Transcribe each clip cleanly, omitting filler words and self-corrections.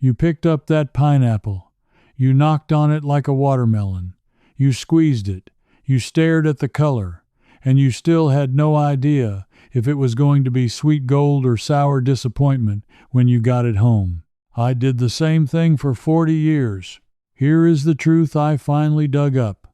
You picked up that pineapple. You knocked on it like a watermelon. You squeezed it. You stared at the color. And you still had no idea if it was going to be sweet gold or sour disappointment when you got it home. I did the same thing for 40 years. Here is the truth I finally dug up.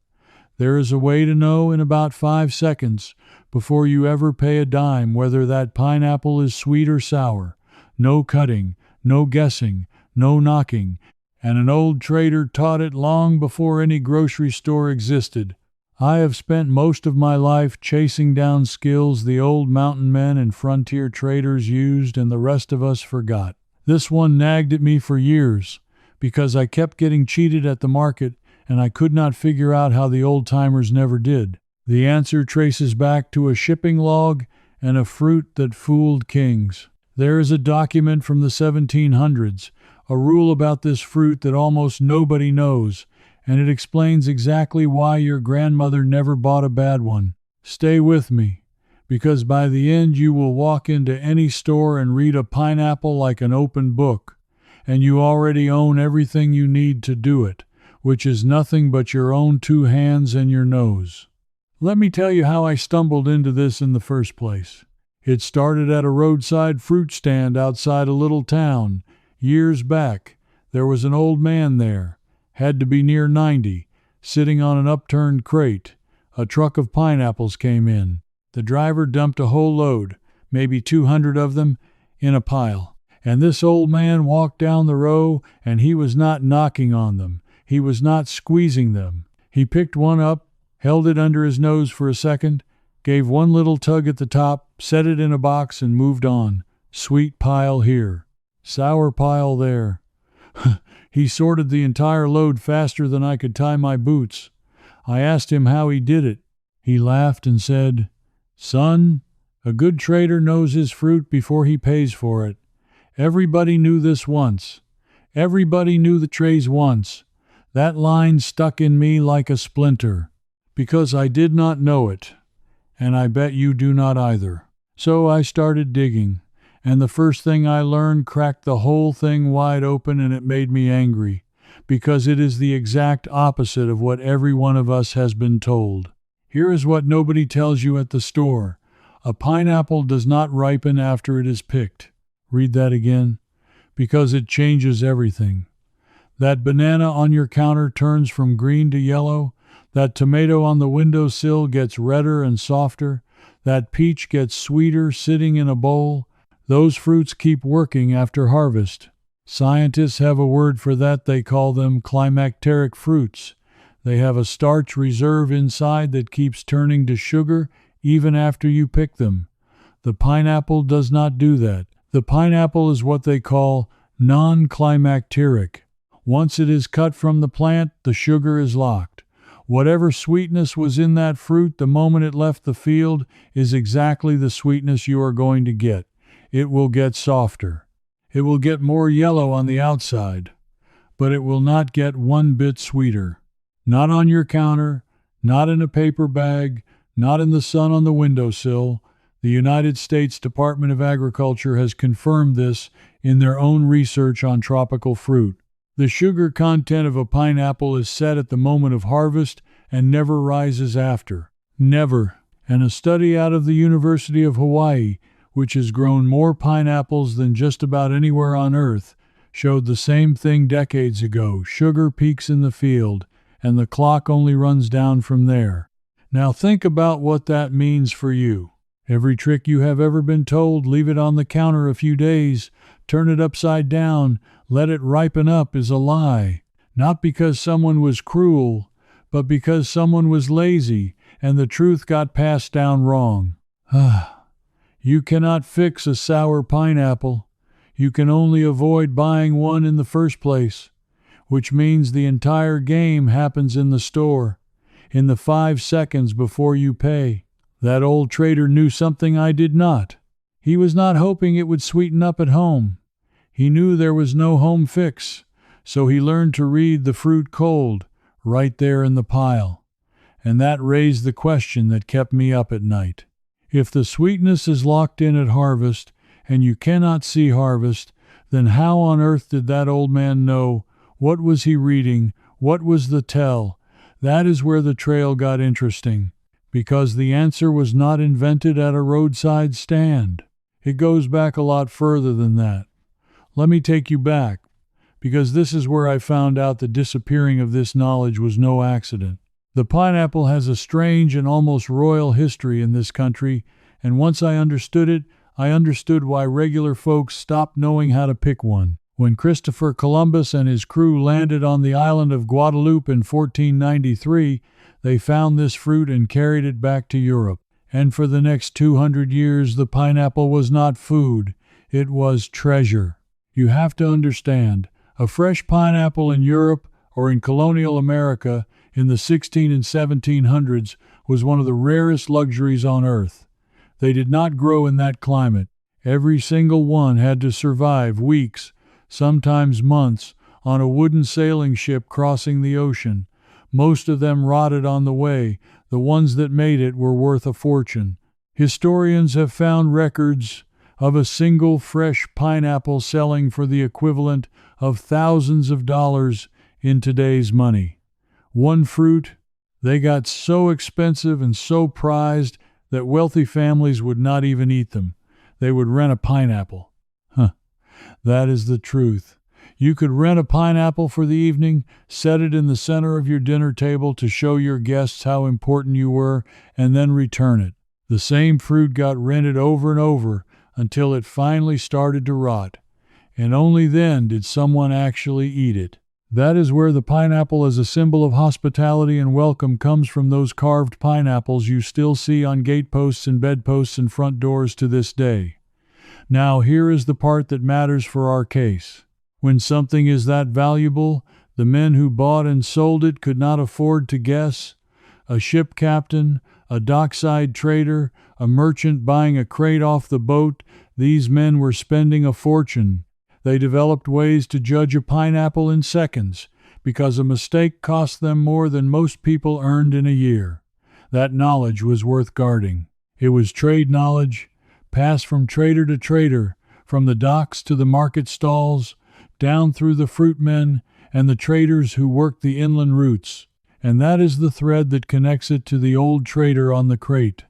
There is a way to know in about 5 seconds before you ever pay a dime whether that pineapple is sweet or sour. No cutting, no guessing, no knocking, and an old trader taught it long before any grocery store existed. I have spent most of my life chasing down skills the old mountain men and frontier traders used and the rest of us forgot. This one nagged at me for years because I kept getting cheated at the market and I could not figure out how the old-timers never did. The answer traces back to a shipping log and a fruit that fooled kings. There is a document from the 1700s, a rule about this fruit that almost nobody knows, and it explains exactly why your grandmother never bought a bad one. Stay with me, because by the end you will walk into any store and read a pineapple like an open book, and you already own everything you need to do it, which is nothing but your own 2 hands and your nose. Let me tell you how I stumbled into this in the first place. It started at a roadside fruit stand outside a little town. Years back, there was an old man there, had to be near 90, sitting on an upturned crate. A truck of pineapples came in. The driver dumped a whole load, maybe 200 of them, in a pile. And this old man walked down the row, and he was not knocking on them. He was not squeezing them. He picked one up, held it under his nose for a second, gave one little tug at the top, set it in a box, and moved on. Sweet pile here. Sour pile there. He sorted the entire load faster than I could tie my boots. I asked him how he did it. He laughed and said, "Son, a good trader knows his fruit before he pays for it. Everybody knew this once. Everybody knew the trays once. That line stuck in me like a splinter, because I did not know it, and I bet you do not either." So I started digging, and the first thing I learned cracked the whole thing wide open, and it made me angry, because it is the exact opposite of what every one of us has been told. Here is what nobody tells you at the store. A pineapple does not ripen after it is picked. Read that again. Because it changes everything. That banana on your counter turns from green to yellow. That tomato on the windowsill gets redder and softer. That peach gets sweeter sitting in a bowl. Those fruits keep working after harvest. Scientists have a word for that. They call them climacteric fruits. They have a starch reserve inside that keeps turning to sugar even after you pick them. The pineapple does not do that. The pineapple is what they call non-climacteric. Once it is cut from the plant, the sugar is locked. Whatever sweetness was in that fruit the moment it left the field is exactly the sweetness you are going to get. It will get softer. It will get more yellow on the outside, but it will not get one bit sweeter. Not on your counter, not in a paper bag, not in the sun on the windowsill. The United States Department of Agriculture has confirmed this in their own research on tropical fruit. The sugar content of a pineapple is set at the moment of harvest and never rises after. Never. And a study out of the University of Hawaii, which has grown more pineapples than just about anywhere on Earth, showed the same thing decades ago. Sugar peaks in the field, and the clock only runs down from there. Now think about what that means for you. Every trick you have ever been told, leave it on the counter a few days, turn it upside down, let it ripen up, is a lie. Not because someone was cruel, but because someone was lazy, and the truth got passed down wrong. You cannot fix a sour pineapple. You can only avoid buying one in the first place, which means the entire game happens in the store, in the 5 seconds before you pay. That old trader knew something I did not. He was not hoping it would sweeten up at home. He knew there was no home fix, so he learned to read the fruit cold, right there in the pile. And that raised the question that kept me up at night. If the sweetness is locked in at harvest, and you cannot see harvest, Then how on earth did that old man know? What was he reading? What was the tell? That is where the trail got interesting, because the answer was not invented at a roadside stand. It goes back a lot further than that. Let me take you back, because this is where I found out the disappearing of this knowledge was no accident. The pineapple has a strange and almost royal history in this country, and once I understood it, I understood why regular folks stopped knowing how to pick one. When Christopher Columbus and his crew landed on the island of Guadeloupe in 1493, they found this fruit and carried it back to Europe. And for the next 200 years, the pineapple was not food, it was treasure. You have to understand, a fresh pineapple in Europe or in colonial America in the 16 and 1700s was one of the rarest luxuries on earth. They did not grow in that climate. Every single one had to survive weeks, sometimes months, on a wooden sailing ship crossing the ocean. Most of them rotted on the way. The ones that made it were worth a fortune. Historians have found records of a single fresh pineapple selling for the equivalent of thousands of dollars in today's money. One fruit, they got so expensive and so prized that wealthy families would not even eat them. They would rent a pineapple. That is the truth. You could rent a pineapple for the evening, set it in the center of your dinner table to show your guests how important you were, and then return it. The same fruit got rented over and over until it finally started to rot, and only then did someone actually eat it. That is where the pineapple as a symbol of hospitality and welcome comes from, those carved pineapples you still see on gateposts and bedposts and front doors to this day. Now here is the part that matters for our case. When something is that valuable, the men who bought and sold it could not afford to guess. A ship captain, a dockside trader, a merchant buying a crate off the boat, these men were spending a fortune. They developed ways to judge a pineapple in seconds, because a mistake cost them more than most people earned in a year. That knowledge was worth guarding. It was trade knowledge, passed from trader to trader, from the docks to the market stalls, down through the fruit men and the traders who worked the inland routes. And that is the thread that connects it to the old trader on the crate.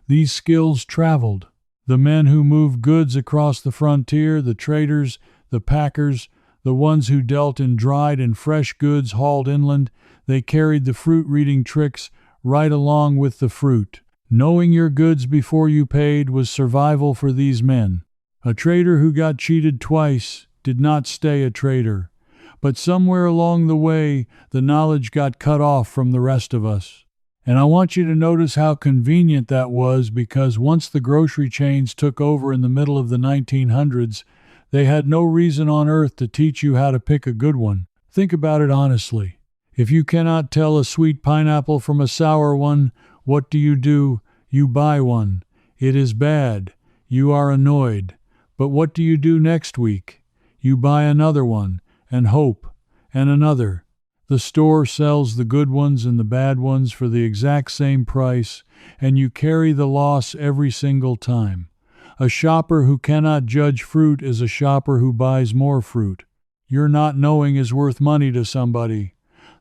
These skills traveled. The men who moved goods across the frontier, the traders, the packers, the ones who dealt in dried and fresh goods hauled inland, they carried the fruit-reading tricks right along with the fruit. Knowing your goods before you paid was survival for these men. A trader who got cheated twice did not stay a trader. But somewhere along the way, the knowledge got cut off from the rest of us. And I want you to notice how convenient that was, because once the grocery chains took over in the middle of the 1900s, they had no reason on earth to teach you how to pick a good one. Think about it honestly. If you cannot tell a sweet pineapple from a sour one, what do? You buy one. It is bad. You are annoyed. But what do you do next week? You buy another one, and hope, and another. The store sells the good ones and the bad ones for the exact same price, and you carry the loss every single time. A shopper who cannot judge fruit is a shopper who buys more fruit. Your not knowing is worth money to somebody.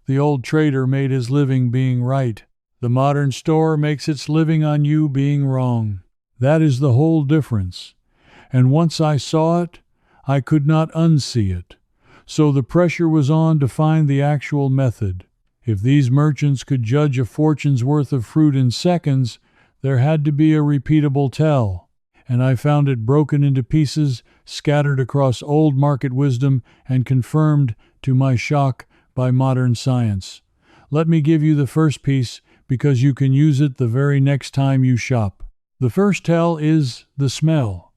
The old trader made his living being right. The modern store makes its living on you being wrong. That is the whole difference. And once I saw it, I could not unsee it. So the pressure was on to find the actual method. If these merchants could judge a fortune's worth of fruit in seconds, there had to be a repeatable tell. And I found it broken into pieces, scattered across old market wisdom, and confirmed, to my shock, by modern science. Let me give you the first piece, because you can use it the very next time you shop. The first tell is the smell,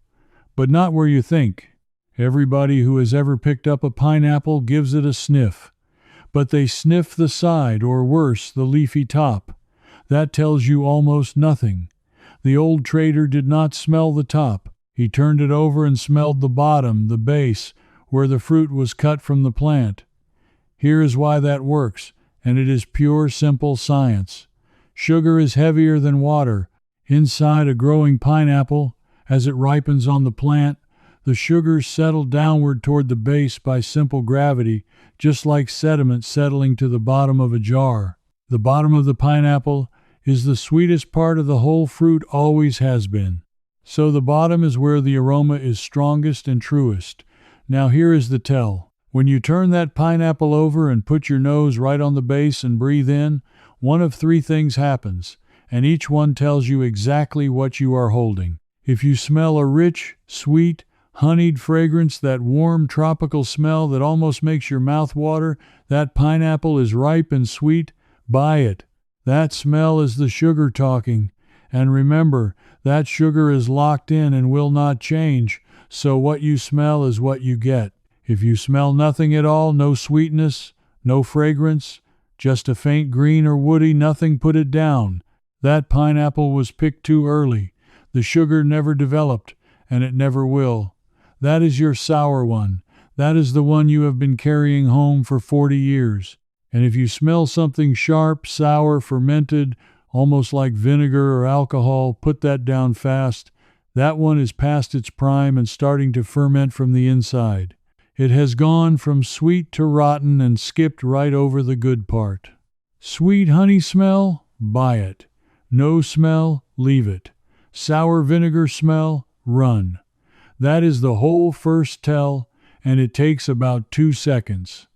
but not where you think. Everybody who has ever picked up a pineapple gives it a sniff, but they sniff the side, or worse, the leafy top. That tells you almost nothing. The old trader did not smell the top. He turned it over and smelled the bottom, the base, where the fruit was cut from the plant. Here is why that works, and it is pure, simple science. Sugar is heavier than water. Inside a growing pineapple, as it ripens on the plant, The sugars settle downward toward the base by simple gravity, just like sediment settling to the bottom of a jar. The bottom of the pineapple is the sweetest part of the whole fruit, always has been. So the bottom is where the aroma is strongest and truest. Now here is the tell. When you turn that pineapple over and put your nose right on the base and breathe in, one of three things happens, and each one tells you exactly what you are holding. If you smell a rich, sweet, honeyed fragrance, that warm tropical smell that almost makes your mouth water, that pineapple is ripe and sweet. Buy it. That smell is the sugar talking. And remember, that sugar is locked in and will not change, so what you smell is what you get. If you smell nothing at all, no sweetness, no fragrance, just a faint green or woody nothing, put it down. That pineapple was picked too early. The sugar never developed, and it never will. That is your sour one. That is the one you have been carrying home for 40 years. And if you smell something sharp, sour, fermented, almost like vinegar or alcohol, put that down fast. That one is past its prime and starting to ferment from the inside. It has gone from sweet to rotten and skipped right over the good part. Sweet honey smell? Buy it. No smell? Leave it. Sour vinegar smell? Run. That is the whole first tell, and it takes about 2 seconds.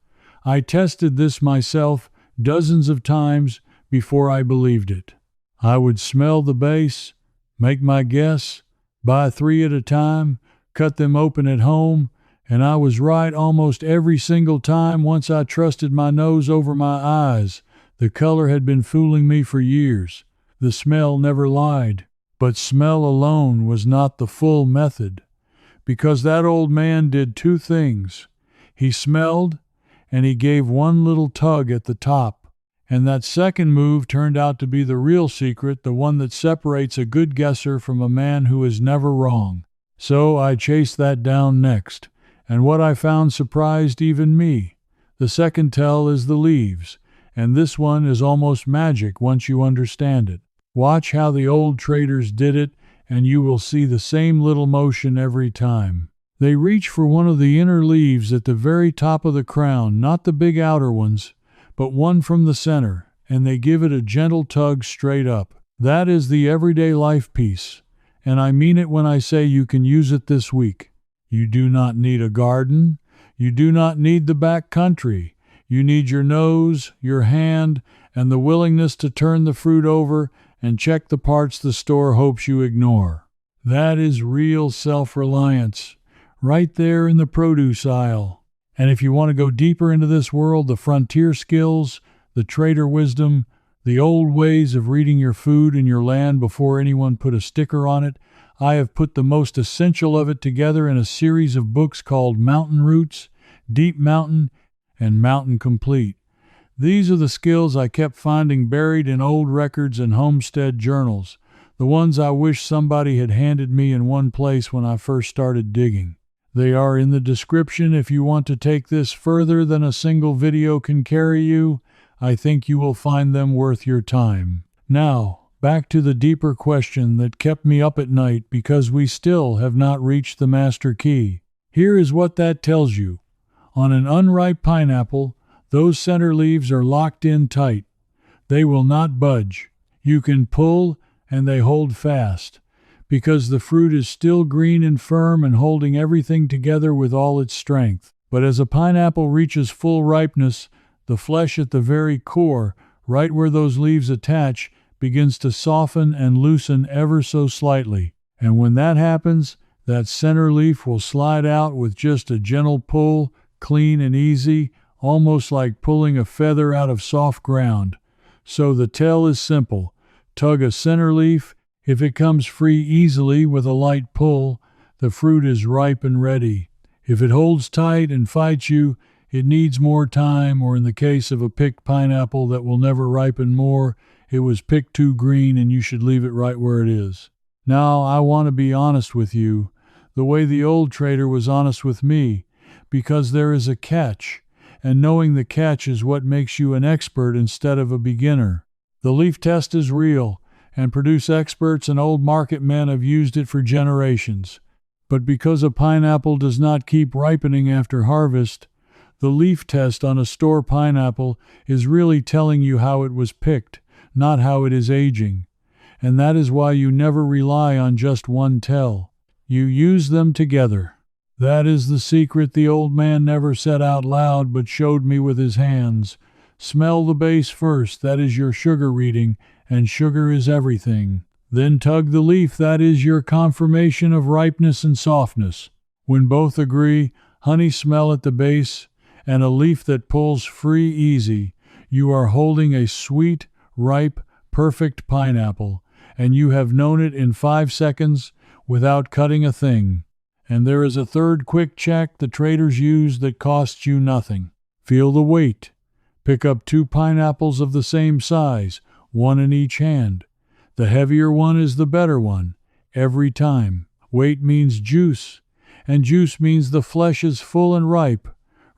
I tested this myself dozens of times before I believed it. I would smell the base, make my guess, buy 3 at a time, cut them open at home, and I was right almost every single time once I trusted my nose over my eyes. The color had been fooling me for years. The smell never lied. But smell alone was not the full method, because that old man did 2 things. He smelled, and he gave one little tug at the top. And that second move turned out to be the real secret, the one that separates a good guesser from a man who is never wrong. So I chased that down next, and what I found surprised even me. The second tell is the leaves, and this one is almost magic once you understand it. Watch how the old traders did it, and you will see the same little motion every time. They reach for one of the inner leaves at the very top of the crown, not the big outer ones, but one from the center, and they give it a gentle tug straight up. That is the everyday life piece, and I mean it when I say you can use it this week. You do not need a garden. You do not need the back country. You need your nose, your hand, and the willingness to turn the fruit over and check the parts the store hopes you ignore. That is real self-reliance, right there in the produce aisle. And if you want to go deeper into this world, the frontier skills, the trader wisdom, the old ways of reading your food and your land before anyone put a sticker on it, I have put the most essential of it together in a series of books called Mountain Roots, Deep Mountain, and Mountain Complete. These are the skills I kept finding buried in old records and homestead journals, the ones I wish somebody had handed me in one place when I first started digging. They are in the description if you want to take this further than a single video can carry you. I think you will find them worth your time. Now, back to the deeper question that kept me up at night, because we still have not reached the master key. Here is what that tells you. On an unripe pineapple, those center leaves are locked in tight. They will not budge. You can pull, and they hold fast, because the fruit is still green and firm and holding everything together with all its strength. But as a pineapple reaches full ripeness, the flesh at the very core, right where those leaves attach, begins to soften and loosen ever so slightly. And when that happens, that center leaf will slide out with just a gentle pull, clean and easy, almost like pulling a feather out of soft ground. So the tell is simple. Tug a center leaf. If it comes free easily with a light pull, the fruit is ripe and ready. If it holds tight and fights you, it needs more time, or in the case of a picked pineapple that will never ripen more, it was picked too green and you should leave it right where it is. Now, I want to be honest with you, the way the old trader was honest with me, because there is a catch, and knowing the catch is what makes you an expert instead of a beginner. The leaf test is real, and produce experts and old market men have used it for generations. But because a pineapple does not keep ripening after harvest, the leaf test on a store pineapple is really telling you how it was picked, not how it is aging. And that is why you never rely on just one tell. You use them together. That is the secret the old man never said out loud but showed me with his hands. Smell the base first, that is your sugar reading, and sugar is everything. Then tug the leaf, that is your confirmation of ripeness and softness. When both agree, honey smell at the base, and a leaf that pulls free easy, you are holding a sweet, ripe, perfect pineapple, and you have known it in 5 seconds without cutting a thing. And there is a third quick check the traders use that costs you nothing. Feel the weight. Pick up 2 pineapples of the same size, 1 in each hand. The heavier one is the better one, every time. Weight means juice, and juice means the flesh is full and ripe,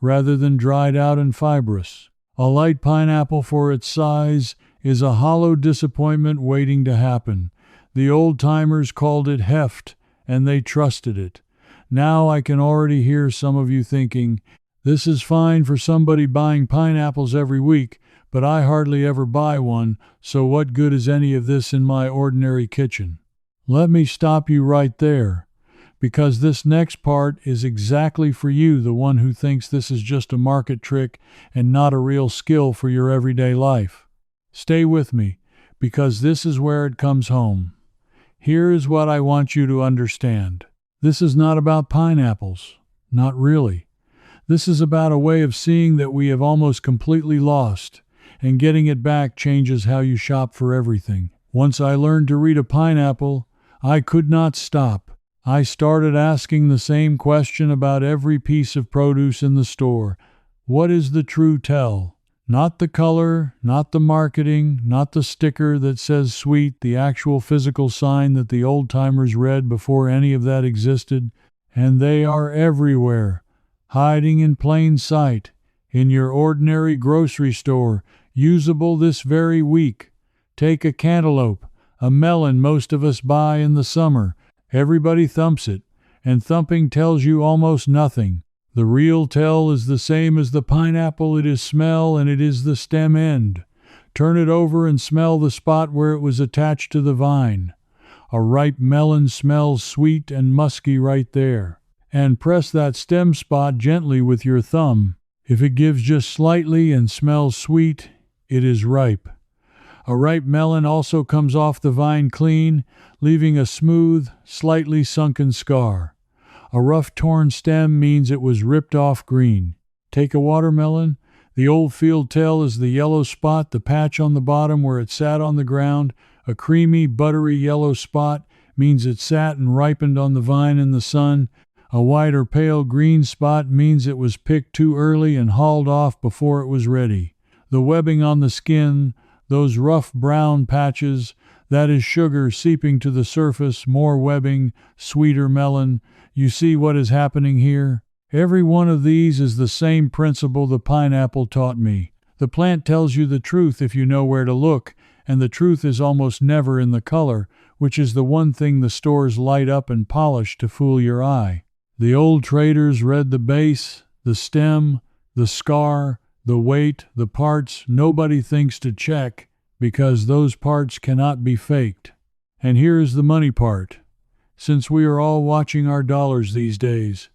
rather than dried out and fibrous. A light pineapple for its size is a hollow disappointment waiting to happen. The old-timers called it heft, and they trusted it. Now I can already hear some of you thinking, this is fine for somebody buying pineapples every week, but I hardly ever buy one, so what good is any of this in my ordinary kitchen? Let me stop you right there, because this next part is exactly for you, the one who thinks this is just a market trick and not a real skill for your everyday life. Stay with me, because this is where it comes home. Here is what I want you to understand. This is not about pineapples. Not really. This is about a way of seeing that we have almost completely lost, and getting it back changes how you shop for everything. Once I learned to read a pineapple, I could not stop. I started asking the same question about every piece of produce in the store. What is the true tell? Not the color, not the marketing, not the sticker that says sweet, the actual physical sign that the old-timers read before any of that existed. And they are everywhere, hiding in plain sight, in your ordinary grocery store, usable this very week. Take a cantaloupe, a melon most of us buy in the summer. Everybody thumps it, and thumping tells you almost nothing. The real tell is the same as the pineapple. It is smell, and it is the stem end. Turn it over and smell the spot where it was attached to the vine. A ripe melon smells sweet and musky right there. And press that stem spot gently with your thumb. If it gives just slightly and smells sweet, it is ripe. A ripe melon also comes off the vine clean, leaving a smooth, slightly sunken scar. A rough torn stem means it was ripped off green. Take a watermelon. The old field tell is the yellow spot, the patch on the bottom where it sat on the ground. A creamy, buttery yellow spot means it sat and ripened on the vine in the sun. A white or pale green spot means it was picked too early and hauled off before it was ready. The webbing on the skin, those rough brown patches, that is sugar seeping to the surface, more webbing, sweeter melon. You see what is happening here? Every one of these is the same principle the pineapple taught me. The plant tells you the truth if you know where to look, and the truth is almost never in the color, which is the one thing the stores light up and polish to fool your eye. The old traders read the base, the stem, the scar, the weight, the parts nobody thinks to check, because those parts cannot be faked. And here is the money part. Since we are all watching our dollars these days,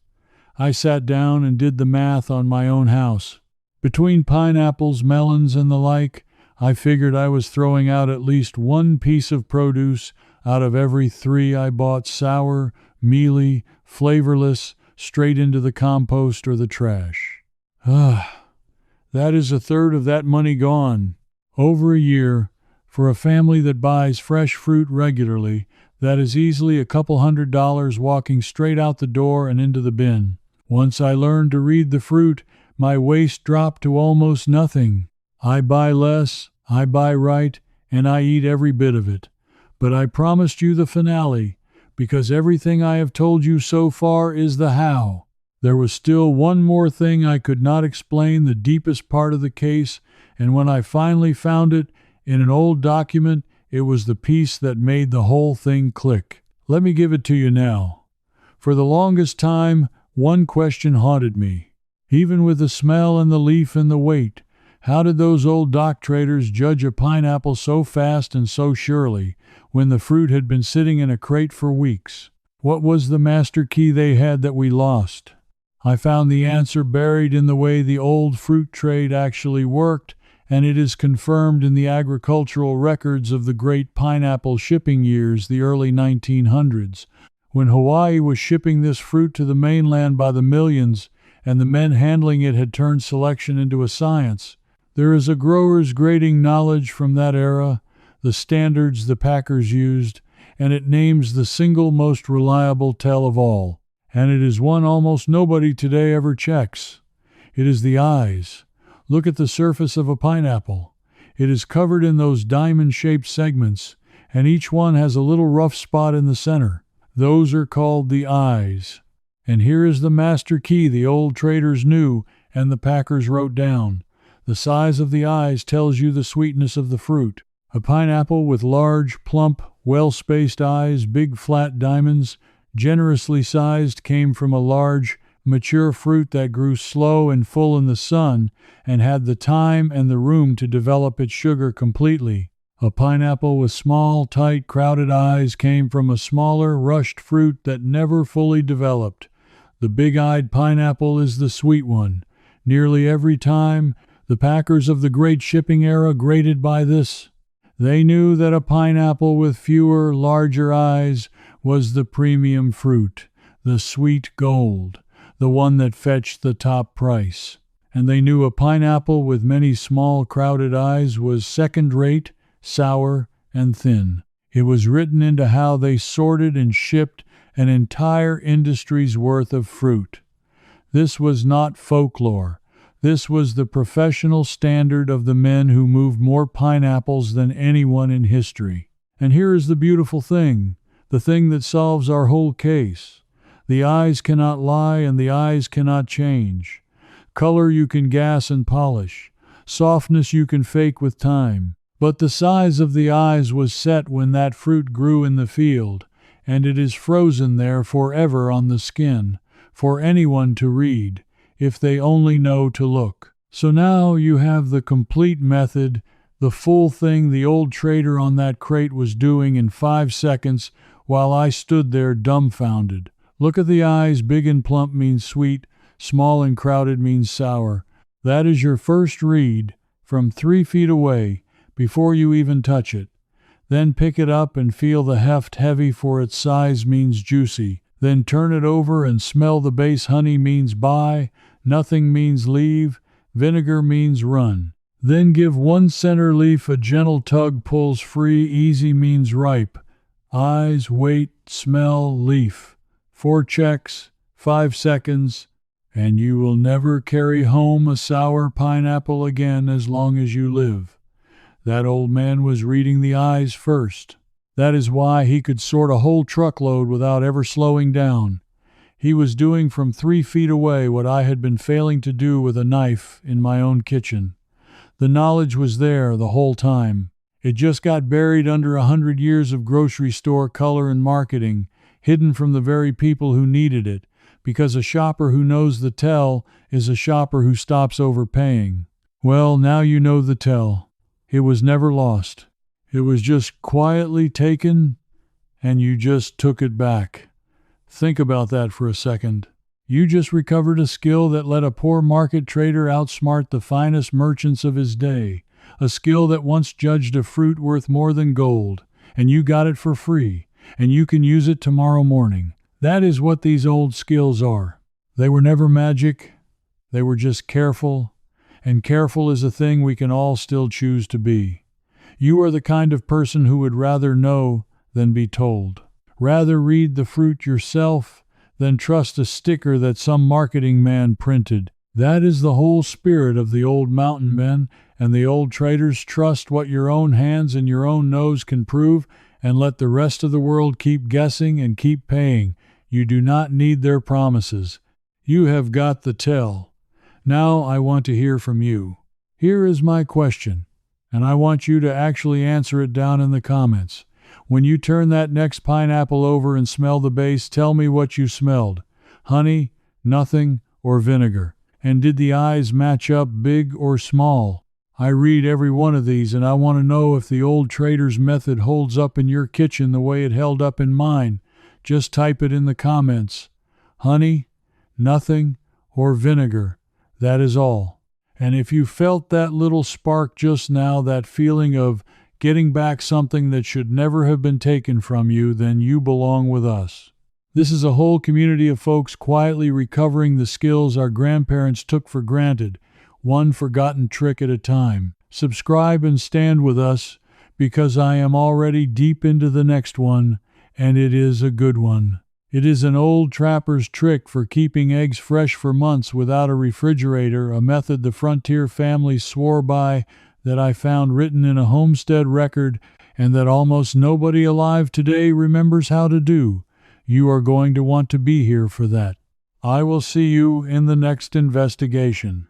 I sat down and did the math on my own house. Between pineapples, melons, and the like, I figured I was throwing out at least one piece of produce out of every 3 I bought sour, mealy, flavorless, straight into the compost or the trash. That is a third of that money gone. Over a year, for a family that buys fresh fruit regularly, that is easily a couple $100 walking straight out the door and into the bin. Once I learned to read the fruit, my waste dropped to almost nothing. I buy less, I buy right, and I eat every bit of it. But I promised you the finale, because everything I have told you so far is the how. There was still one more thing I could not explain, the deepest part of the case, and when I finally found it in an old document, it was the piece that made the whole thing click. Let me give it to you now. For the longest time, one question haunted me. Even with the smell and the leaf and the weight, how did those old dock traders judge a pineapple so fast and so surely, when the fruit had been sitting in a crate for weeks? What was the master key they had that we lost? I found the answer buried in the way the old fruit trade actually worked, and it is confirmed in the agricultural records of the great pineapple shipping years, the early 1900s, when Hawaii was shipping this fruit to the mainland by the millions, and the men handling it had turned selection into a science. There is a grower's grading knowledge from that era, the standards the packers used, and it names the single most reliable tell of all, and it is one almost nobody today ever checks. It is the eyes. Look at the surface of a pineapple. It is covered in those diamond-shaped segments, and each one has a little rough spot in the center. Those are called the eyes. And here is the master key the old traders knew and the packers wrote down. The size of the eyes tells you the sweetness of the fruit. A pineapple with large, plump, well-spaced eyes, big flat diamonds, generously sized, came from a large, mature fruit that grew slow and full in the sun and had the time and the room to develop its sugar completely. A pineapple with small, tight, crowded eyes came from a smaller, rushed fruit that never fully developed. The big-eyed pineapple is the sweet one. Nearly every time, the packers of the great shipping era graded by this. They knew that a pineapple with fewer, larger eyes was the premium fruit, the sweet gold, the one that fetched the top price. And they knew a pineapple with many small, crowded eyes was second-rate, sour, and thin. It was written into how they sorted and shipped an entire industry's worth of fruit. This was not folklore. This was the professional standard of the men who moved more pineapples than anyone in history. And here is the beautiful thing, the thing that solves our whole case. The eyes cannot lie and the eyes cannot change. Color you can gas and polish. Softness you can fake with time. But the size of the eyes was set when that fruit grew in the field, and it is frozen there forever on the skin, for anyone to read, if they only know to look. So now you have the complete method, the full thing the old trader on that crate was doing in 5 seconds while I stood there dumbfounded. Look at the eyes. Big and plump means sweet, small and crowded means sour. That is your first read from 3 feet away before you even touch it. Then pick it up and feel the heft. Heavy for its size means juicy. Then turn it over and smell the base. Honey means buy, nothing means leave, vinegar means run. Then give one center leaf a gentle tug, pulls free. Easy means ripe. Eyes, wait, smell, leaf. 4 checks, 5 seconds, and you will never carry home a sour pineapple again as long as you live. That old man was reading the eyes first. That is why he could sort a whole truckload without ever slowing down. He was doing from 3 feet away what I had been failing to do with a knife in my own kitchen. The knowledge was there the whole time. It just got buried under 100 years of grocery store color and marketing, hidden from the very people who needed it, because a shopper who knows the tell is a shopper who stops overpaying. Well, now you know the tell. It was never lost. It was just quietly taken, and you just took it back. Think about that for a second. You just recovered a skill that let a poor market trader outsmart the finest merchants of his day, a skill that once judged a fruit worth more than gold, and you got it for free, and you can use it tomorrow morning. That is what these old skills are. They were never magic. They were just careful, and careful is a thing we can all still choose to be. You are the kind of person who would rather know than be told. Rather read the fruit yourself than trust a sticker that some marketing man printed. That is the whole spirit of the old mountain men and the old traders. Trust what your own hands and your own nose can prove, and let the rest of the world keep guessing and keep paying. You do not need their promises. You have got the tell. Now I want to hear from you. Here is my question, and I want you to actually answer it down in the comments. When you turn that next pineapple over and smell the base, tell me what you smelled. Honey, nothing, or vinegar? And did the eyes match up, big or small? I read every one of these, and I want to know if the old trader's method holds up in your kitchen the way it held up in mine. Just type it in the comments. Honey, nothing, or vinegar. That is all. And if you felt that little spark just now, that feeling of getting back something that should never have been taken from you, then you belong with us. This is a whole community of folks quietly recovering the skills our grandparents took for granted, one forgotten trick at a time. Subscribe and stand with us, because I am already deep into the next one, and it is a good one. It is an old trapper's trick for keeping eggs fresh for months without a refrigerator, a method the frontier families swore by, that I found written in a homestead record, and that almost nobody alive today remembers how to do. You are going to want to be here for that. I will see you in the next investigation.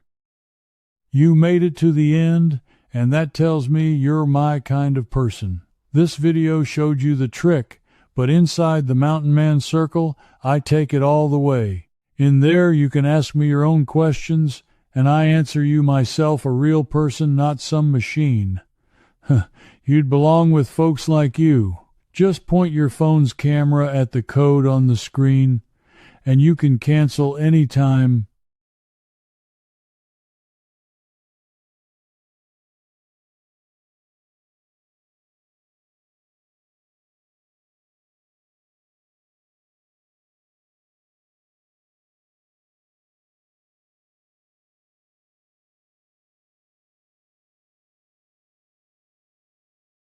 You made it to the end, and that tells me you're my kind of person. This video showed you the trick, but inside the Mountain Man Circle, I take it all the way. In there, you can ask me your own questions, and I answer you myself, a real person, not some machine. You'd belong with folks like you. Just point your phone's camera at the code on the screen, and you can cancel anytime